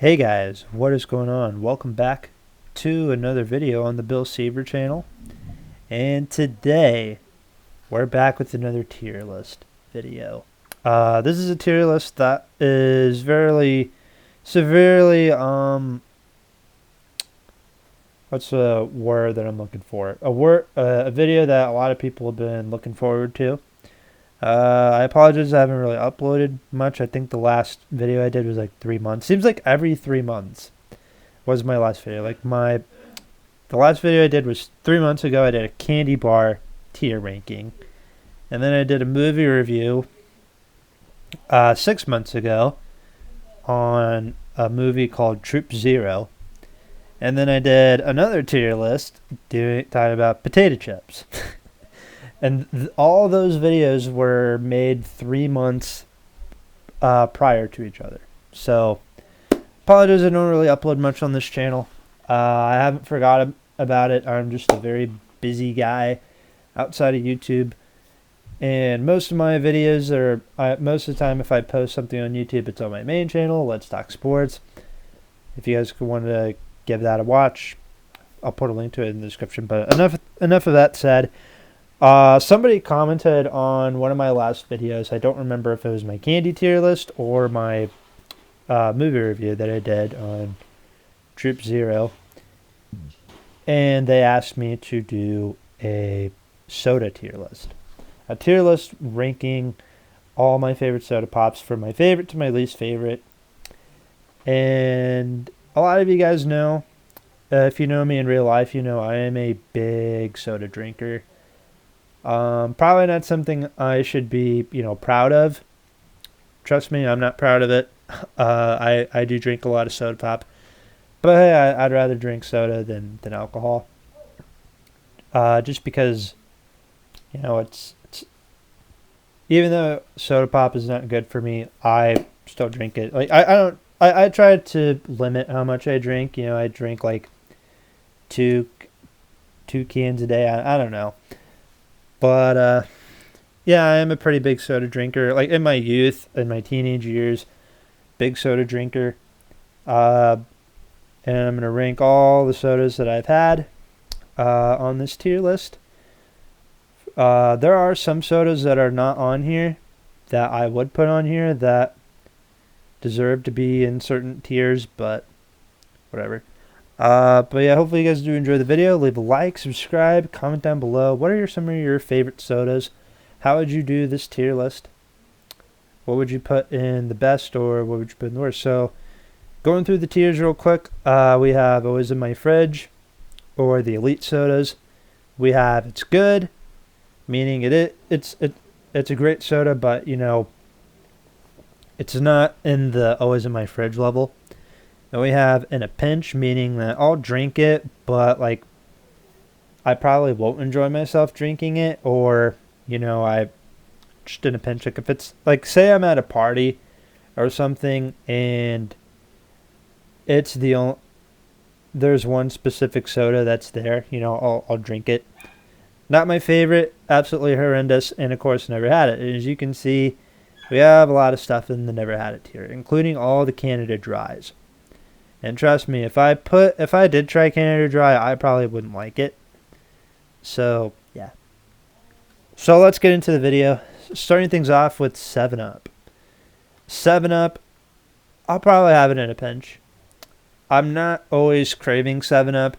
Hey guys, what is going on? Welcome back to another video on the Bill Saber channel. And today we're back with another tier list video. This is a tier list that is very severely what's the word that I'm looking for? A video that a lot of people have been looking forward to. I apologize, I haven't really uploaded much. I think the last video I did was like 3 months. Seems like every 3 months was my last video. The last video I did was 3 months ago. I did a candy bar tier ranking, and then I did a movie review 6 months ago on a movie called Troop Zero, and then I did another tier list talking about potato chips. And all those videos were made 3 months prior to each other. So, apologize I don't really upload much on this channel. I haven't forgotten about it. I'm just a very busy guy outside of YouTube. And most of my videos most of the time, if I post something on YouTube, it's on my main channel, Let's Talk Sports. If you guys want to give that a watch, I'll put a link to it in the description. But enough of that said. Somebody commented on one of my last videos. I don't remember if it was my candy tier list or my movie review that I did on Troop Zero. And they asked me to do a soda tier list. A tier list ranking all my favorite soda pops from my favorite to my least favorite. And a lot of you guys know, if you know me in real life, you know I am a big soda drinker. Probably not something I should be, proud of. Trust me, I'm not proud of it. I do drink a lot of soda pop, but hey, I'd rather drink soda than alcohol. Just because, it's even though soda pop is not good for me, I still drink it. Like I try to limit how much I drink. I drink like two cans a day. I don't know. But, yeah, I am a pretty big soda drinker. Like, in my youth, in my teenage years, big soda drinker. And I'm going to rank all the sodas that I've had on this tier list. There are some sodas that are not on here that I would put on here that deserve to be in certain tiers, but whatever. But yeah, hopefully you guys do enjoy the video. Leave a like, subscribe, comment down below. What are some of your favorite sodas? How would you do this tier list? What would you put in the best, or what would you put in the worst? So, going through the tiers real quick, we have Always in My Fridge, or the Elite sodas. We have It's Good, meaning it's a great soda, but it's not in the Always in My Fridge level. Then we have In a Pinch, meaning that I'll drink it, but I probably won't enjoy myself drinking it, or I just in a pinch. Like if it's like, say I'm at a party or something, and it's there's one specific soda that's there, I'll drink it. Not my favorite, absolutely horrendous, and of course never had it. And as you can see, we have a lot of stuff in the never had it tier, including all the Canada Dries. And trust me, if I did try Canada Dry, I probably wouldn't like it. So, yeah. So let's get into the video. Starting things off with 7-Up. 7-Up, I'll probably have it in a pinch. I'm not always craving 7-Up.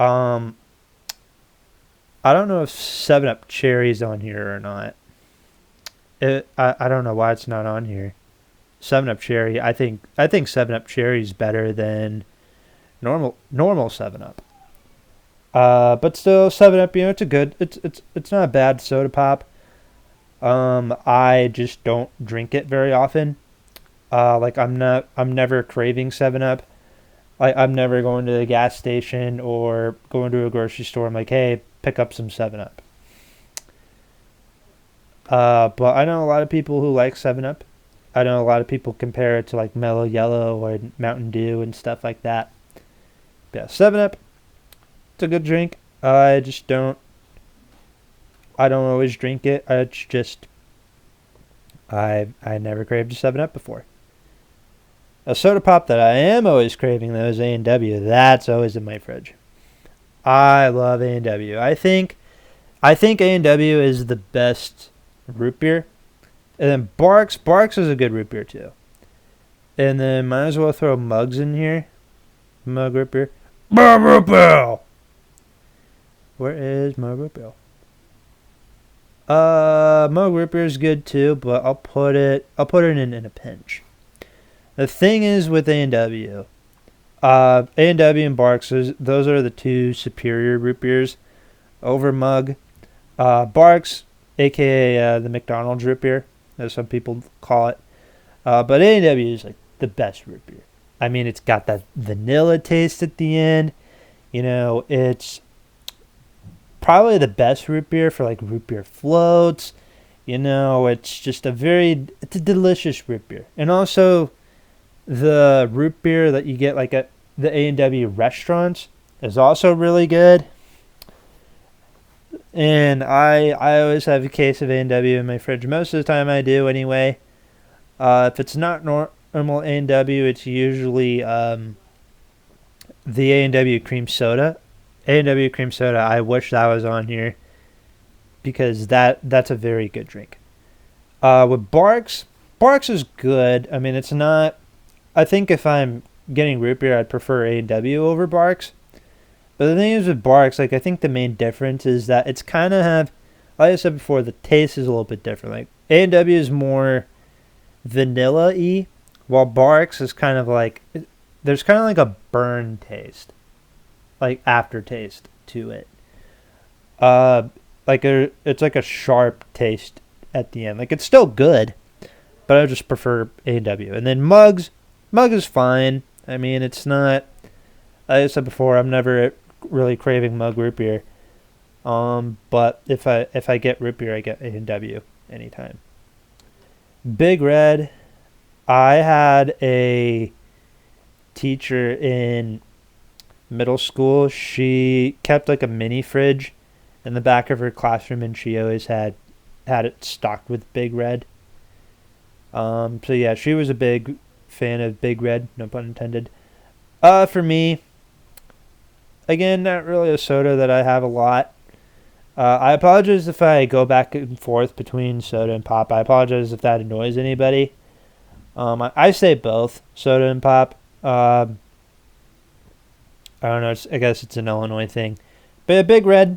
I don't know if 7-Up Cherry's on here or not. I don't know why it's not on here. 7-Up Cherry, I think 7-Up Cherry is better than normal 7-Up. But still 7-Up, it's not a bad soda pop. I just don't drink it very often. I'm never craving 7-Up. I'm never going to the gas station or going to a grocery store. I'm like, hey, pick up some 7-Up. But I know a lot of people who like 7-Up. I know a lot of people compare it to like Mellow Yellow or Mountain Dew and stuff like that. But yeah, 7-Up, it's a good drink. I don't always drink it. I never craved a 7-Up before. A soda pop that I am always craving though is A&W. That's always in my fridge. I love A&W. I think A&W is the best root beer. And then Barks is a good root beer too. And then might as well throw Mugs in here. Mug root beer. Mug root beer. Where is Mug root beer? Mug root beer is good too, but I'll put it in a pinch. The thing is with A&W, A&W and Barks, those are the two superior root beers over Mug. Barks, aka the McDonald's root beer, as some people call it. But A&W is like the best root beer. I mean, it's got that vanilla taste at the end. It's probably the best root beer for like root beer floats. It's just it's a delicious root beer. And also, the root beer that you get like at the A&W restaurants is also really good. And I always have a case of A&W in my fridge. Most of the time I do anyway. If it's not normal A&W, it's usually the A&W cream soda. A&W cream soda, I wish that was on here because that's a very good drink. With Barks is good. I mean, it's not. I think if I'm getting root beer, I'd prefer A&W over Barks. But the thing is with Barks, like I think the main difference is that it's kind of like I said before, the taste is a little bit different. Like A&W is more vanilla-y, while Barks is kind of like there's kind of like a burn taste, like aftertaste to it. It's like a sharp taste at the end. Like it's still good, but I just prefer A&W. And then Mug is fine. I mean, it's not. Like I said before, I'm never really craving Mug root beer. But if I get root beer, I get A&W anytime. Big Red. I had a teacher in middle school. She kept like a mini fridge in the back of her classroom, and she always had it stocked with Big Red. So yeah, she was a big fan of Big Red, no pun intended. For me, again, not really a soda that I have a lot. I apologize if I go back and forth between soda and pop. I apologize if that annoys anybody. I say both, soda and pop. I don't know, I guess it's an Illinois thing. But a Big Red,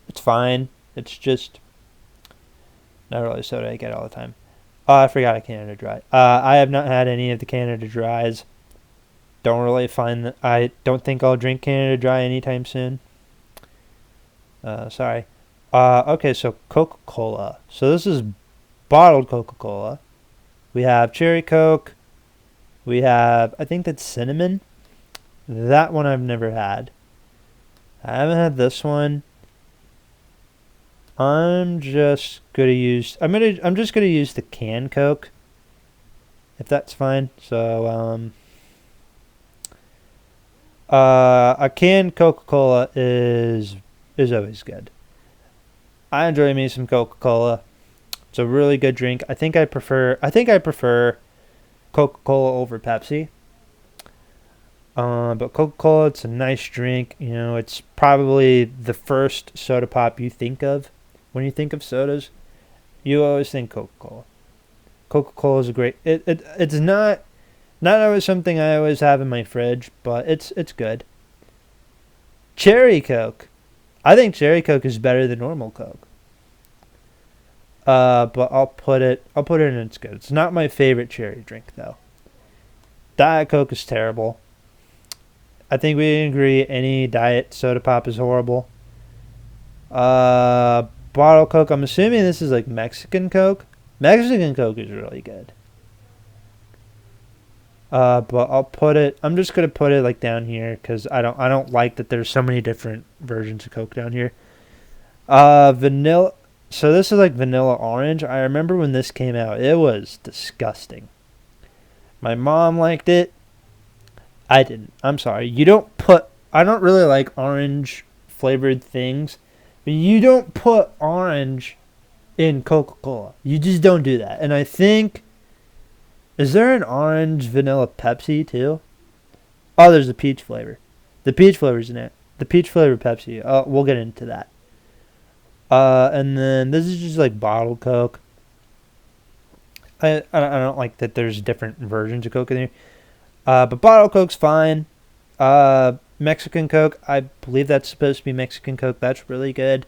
it's fine. It's just not really soda I get all the time. I forgot a Canada Dry. I have not had any of the Canada Dries. I don't think I'll drink Canada Dry anytime soon. Sorry. Okay, so Coca-Cola. So this is bottled Coca-Cola. We have Cherry Coke. We have, I think that's cinnamon. That one I've never had. I haven't had this one. I'm just gonna use the canned Coke, if that's fine. So a canned Coca-Cola is always good. I enjoy me some Coca-Cola. It's a really good drink. I think I prefer Coca-Cola over Pepsi. But Coca-Cola, it's a nice drink. It's probably the first soda pop you think of when you think of sodas. You always think Coca-Cola. Coca-Cola is a great. It's not always something I always have in my fridge, but it's good. Cherry Coke. I think Cherry Coke is better than normal Coke. But I'll put it in. It's good. It's not my favorite cherry drink though. Diet Coke is terrible. I think we agree any diet soda pop is horrible. Bottle Coke. I'm assuming this is like Mexican Coke. Mexican Coke is really good. But I'm just gonna put it like down here because I don't like that there's so many different versions of Coke down here. Vanilla. So this is like vanilla orange. I remember when this came out, it was disgusting. My mom liked it. I didn't. I'm sorry. I don't really like orange flavored things, but you don't put orange in Coca-Cola. You just don't do that. And I think Is there an orange vanilla Pepsi too? Oh, there's a peach flavor. The peach flavor's in it. The peach flavor Pepsi. Oh, we'll get into that. And then this is just like bottled Coke. I don't like that there's different versions of Coke in there. But bottled Coke's fine. Mexican Coke, I believe that's supposed to be Mexican Coke. That's really good.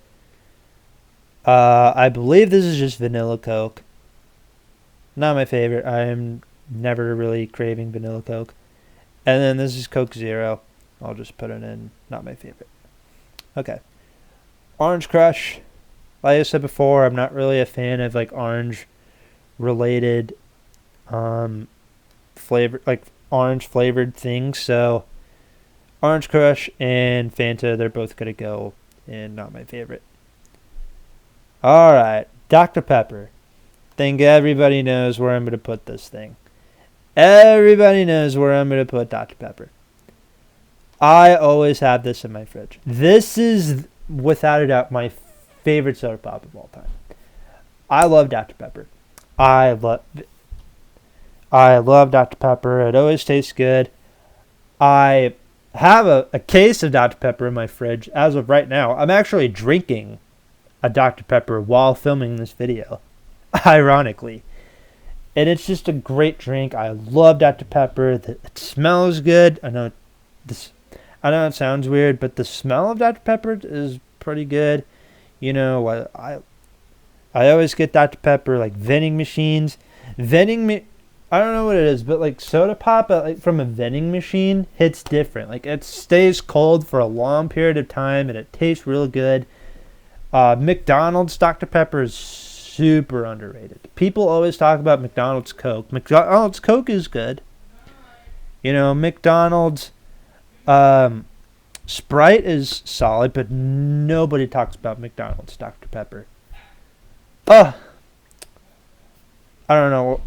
I believe this is just vanilla Coke. Not my favorite. I'm never really craving vanilla Coke. And then this is Coke Zero. I'll just put it in. Not my favorite. Okay. Orange Crush. Like I said before, I'm not really a fan of like orange related flavor, like orange flavored things. So Orange Crush and Fanta, they're both gonna go in not my favorite. All right, Dr. Pepper. Think everybody knows where I'm gonna put this thing. Everybody knows where I'm gonna put Dr. Pepper. I always have this in my fridge. This is without a doubt my favorite soda pop of all time. I love Dr. Pepper. I love Dr. Pepper. It always tastes good. I have a case of Dr. Pepper in my fridge as of right now. I'm actually drinking a Dr. Pepper while filming this video, ironically. And it's just a great drink. I love Dr. Pepper. It smells good. I know it sounds weird, but the smell of Dr. Pepper is pretty good. You know, I always get Dr. Pepper like vending machines. I don't know what it is, but like soda pop like from a vending machine hits different. Like it stays cold for a long period of time and it tastes real good. McDonald's Dr. Pepper is super underrated. People always talk about McDonald's Coke. McDonald's Coke is good. You know, McDonald's Sprite is solid, but nobody talks about McDonald's Dr. Pepper. I don't know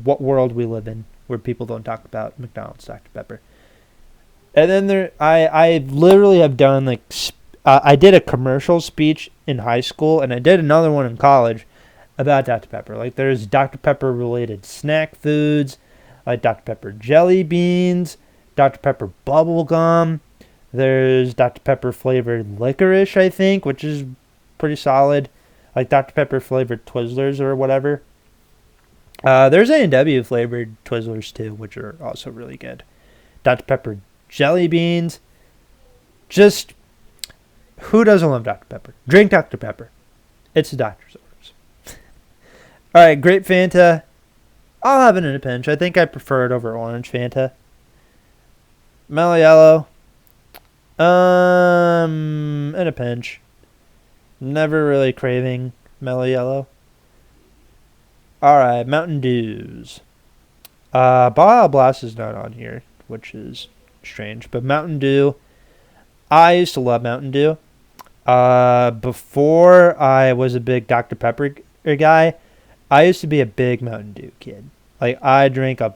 what world we live in where people don't talk about McDonald's Dr. Pepper. And then I literally have done like I did a commercial speech in high school and I did another one in college about Dr. Pepper. Like there's Dr. Pepper related snack foods, like Dr. Pepper jelly beans, Dr. Pepper bubble gum. There's Dr. Pepper flavored licorice, I think, which is pretty solid. Like Dr. Pepper flavored Twizzlers or whatever. There's A&W flavored Twizzlers too, which are also really good. Dr. Pepper jelly beans. Just, who doesn't love Dr. Pepper? Drink Dr. Pepper. It's a doctor's orders. Alright, grape Fanta. I'll have it in a pinch. I think I prefer it over orange Fanta. Mellow Yellow. In a pinch. Never really craving Mellow Yellow. Alright, Mountain Dews. Baja Blast is not on here, which is strange. But Mountain Dew, I used to love Mountain Dew. Before I was a big Dr. Pepper guy, I used to be a big Mountain Dew kid. Like, I drank a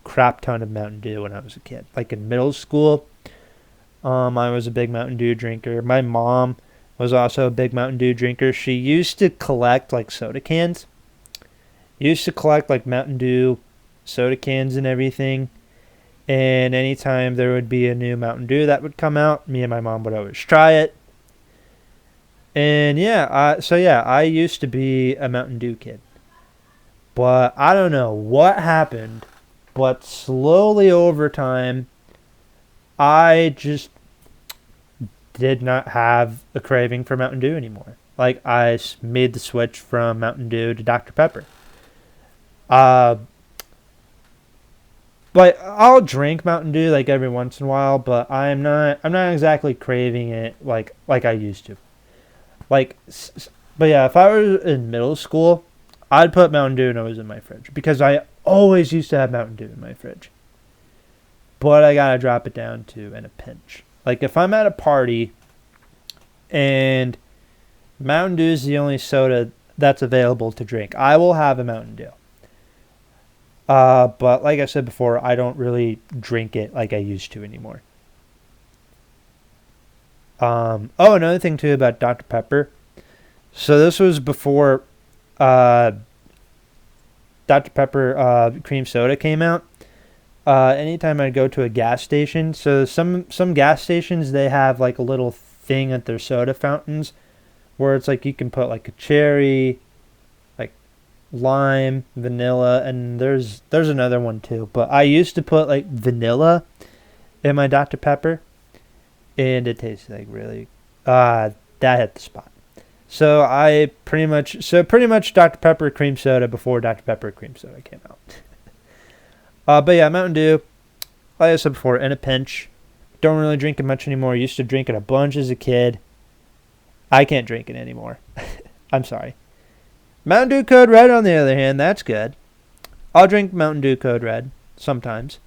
crap ton of Mountain Dew when I was a kid. Like, in middle school, I was a big Mountain Dew drinker. My mom was also a big Mountain Dew drinker. She used to collect, like, soda cans. Used to collect, like, Mountain Dew soda cans and everything. And anytime there would be a new Mountain Dew that would come out, me and my mom would always try it. And, I used to be a Mountain Dew kid. But I don't know what happened, but slowly over time, I just did not have a craving for Mountain Dew anymore. Like, I made the switch from Mountain Dew to Dr. Pepper. But I'll drink Mountain Dew like every once in a while, but I'm not exactly craving it like I used to. But yeah, if I was in middle school, I'd put Mountain Dew always in my fridge because I always used to have Mountain Dew in my fridge. But I gotta drop it down to in a pinch. Like if I'm at a party and Mountain Dew is the only soda that's available to drink, I will have a Mountain Dew. But like I said before, I don't really drink it like I used to anymore. Another thing too about Dr. Pepper. So this was before Dr. Pepper cream soda came out, anytime I go to a gas station, so some gas stations, they have like a little thing at their soda fountains where it's like you can put like a cherry, like lime, vanilla, and there's another one too. But I used to put like vanilla in my Dr. Pepper, and it tastes like really that hit the spot. Pretty much Dr. Pepper cream soda before Dr. Pepper cream soda came out. But yeah, Mountain Dew, like I said before, in a pinch. Don't really drink it much anymore. Used to drink it a bunch as a kid. I can't drink it anymore. I'm sorry. Mountain Dew Code Red, on the other hand, that's good. I'll drink Mountain Dew Code Red sometimes.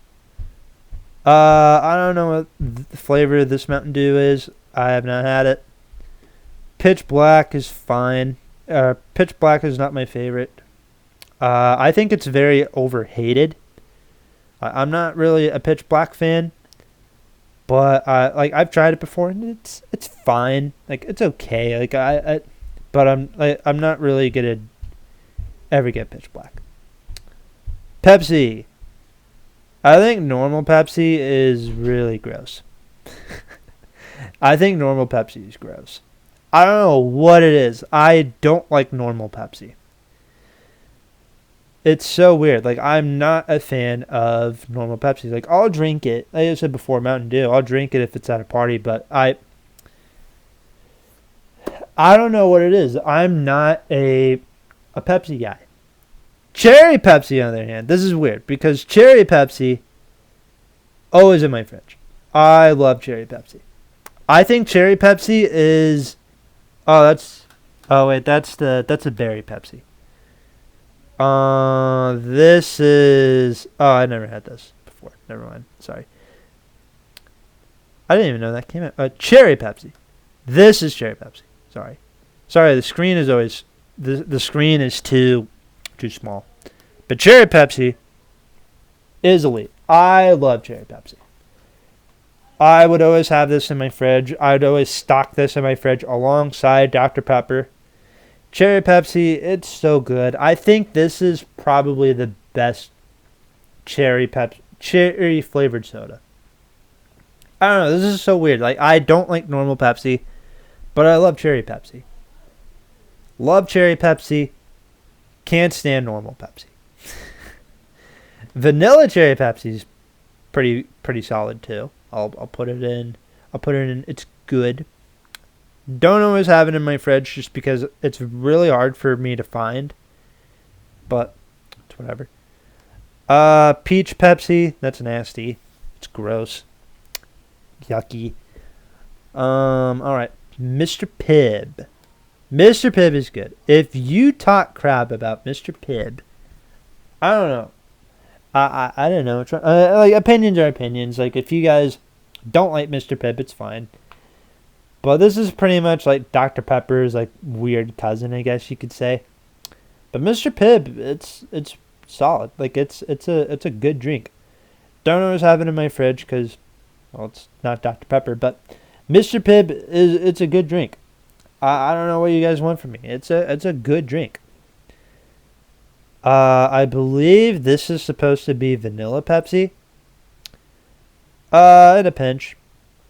I don't know what the flavor of this Mountain Dew is. I have not had it. Pitch Black is fine. Pitch Black is not my favorite. I think it's very overhated. I'm not really a Pitch Black fan, but I've tried it before and it's fine. Like it's okay. But I'm not really gonna ever get Pitch Black. Pepsi. I think normal Pepsi is really gross. I think normal Pepsi is gross. I don't know what it is. I don't like normal Pepsi. It's so weird. Like, I'm not a fan of normal Pepsi. Like, I'll drink it. Like I said before, Mountain Dew. I'll drink it if it's at a party, but I don't know what it is. I'm not a Pepsi guy. Cherry Pepsi, on the other hand, this is weird because Cherry Pepsi always in my fridge. I love Cherry Pepsi. I think Cherry Pepsi is. That's a berry Pepsi. This is. Oh, I never had this before. Never mind. Sorry. I didn't even know that came out. Cherry Pepsi. This is Cherry Pepsi. Sorry. The screen is always the screen is too small. But Cherry Pepsi is elite. I love Cherry Pepsi. I would always have this in my fridge. I'd always stock this in my fridge alongside Dr. Pepper. Cherry Pepsi, it's so good. I think this is probably the best cherry flavored soda. I don't know. This is so weird. Like, I don't like normal Pepsi, but I love Cherry Pepsi. Love Cherry Pepsi. Can't stand normal Pepsi. Vanilla Cherry Pepsi is pretty solid too. I'll put it in. It's good. Don't always have it in my fridge just because it's really hard for me to find. But it's whatever. Peach Pepsi, that's nasty. It's gross. Yucky. Alright. Mr. Pibb. Mr. Pibb is good. If you talk crap about Mr. Pibb, I don't know. I don't know. Like, opinions are opinions. Like, if you guys don't like Mr. Pibb, it's fine. But this is pretty much like Dr. Pepper's like weird cousin, I guess you could say. But Mr. Pibb, it's solid. Like it's a good drink. Don't always have it in my fridge because, well, it's not Dr. Pepper. But Mr. Pibb it's a good drink. I don't know what you guys want from me. It's a good drink. I believe this is supposed to be vanilla Pepsi. In a pinch,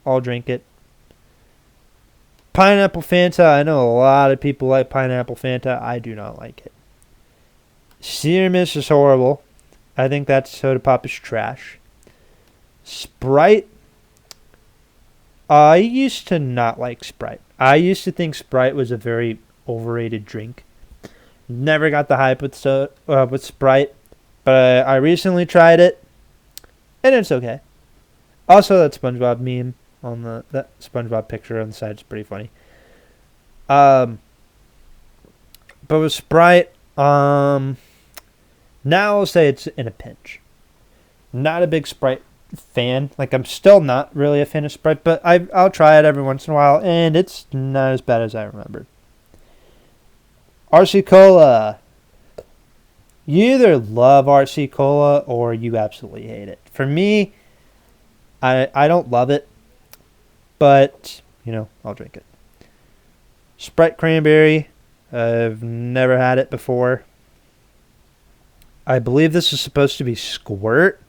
I'll drink it. Pineapple Fanta. I know a lot of people like pineapple Fanta. I do not like it. Sierra Mist is horrible. I think that soda pop is trash. Sprite. I used to not like Sprite. I used to think Sprite was a very overrated drink. Never got the hype with Sprite, but I recently tried it, and it's okay. Also, that SpongeBob meme on that SpongeBob picture on the side is pretty funny. But with Sprite, now I'll say it's in a pinch. Not a big Sprite fan. Like, I'm still not really a fan of Sprite, but I'll try it every once in a while, and it's not as bad as I remembered. RC Cola. You either love RC Cola or you absolutely hate it. For me, I don't love it, but, I'll drink it. Sprite Cranberry. I've never had it before. I believe this is supposed to be Squirt.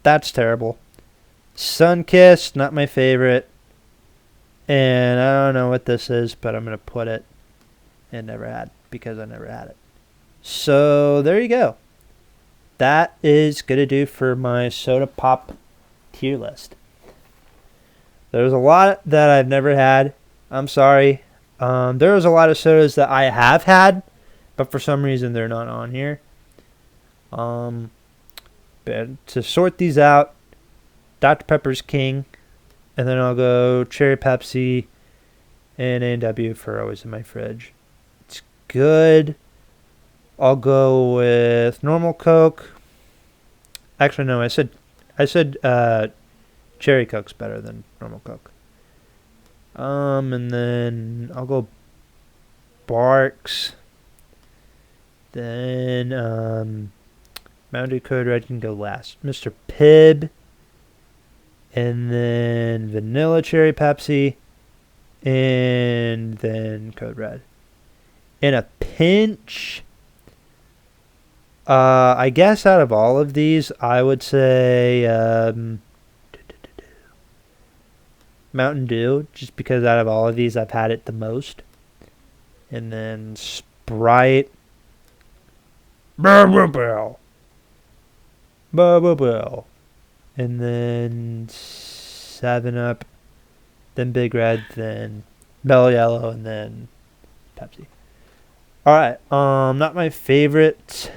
That's terrible. Sunkist, not my favorite. And I don't know what this is, but I'm going to put it in never had because I never had it. So there you go. That is going to do for my soda pop tier list. There's a lot that I've never had. I'm sorry. There was a lot of sodas that I have had, but for some reason they're not on here. But to sort these out, Dr. Pepper's king, and then I'll go Cherry Pepsi and A&W for always in my fridge. It's good. I'll go with normal Coke. Actually, no, I said Cherry Coke's better than normal Coke. And then I'll go Barks. Then Mountain Dew Code Red can go last. Mr. Pibb. And then Vanilla Cherry Pepsi. And then Code Red. In a pinch, I guess out of all of these, I would say Mountain Dew, just because out of all of these, I've had it the most. And then Sprite. Bell. And then 7-Up. Then Big Red. Then Mellow Yellow. And then Pepsi. Alright, not my favorite.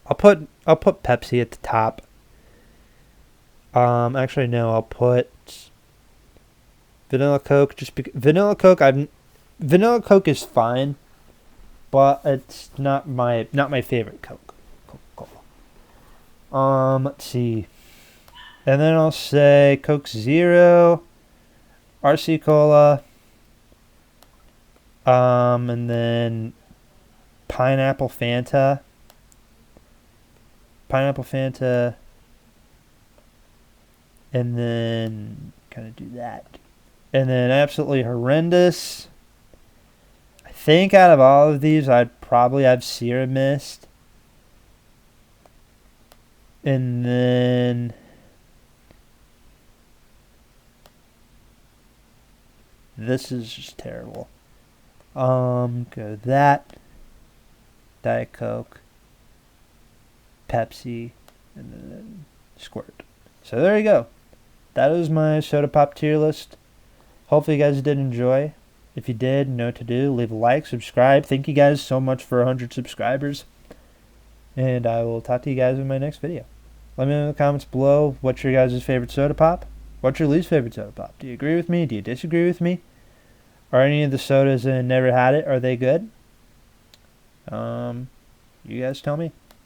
I'll put Pepsi at the top. Actually no, I'll put Vanilla Coke just because Vanilla Coke is fine, but it's not my favorite Coke. Coca-Cola. Let's see. And then I'll say Coke Zero, RC Cola, and then Pineapple Fanta, and then kind of do that. And then Absolutely Horrendous. I think out of all of these, I'd probably have Sierra Mist. And then this is just terrible. Go that. Diet Coke. Pepsi. And then Squirt. So there you go. That is my soda pop tier list. Hopefully you guys did enjoy. If you did, know what to do. Leave a like, subscribe. Thank you guys so much for 100 subscribers. And I will talk to you guys in my next video. Let me know in the comments below what's your guys' favorite soda pop. What's your least favorite soda pop? Do you agree with me? Do you disagree with me? Are any of the sodas in Never Had It, are they good? You guys tell me.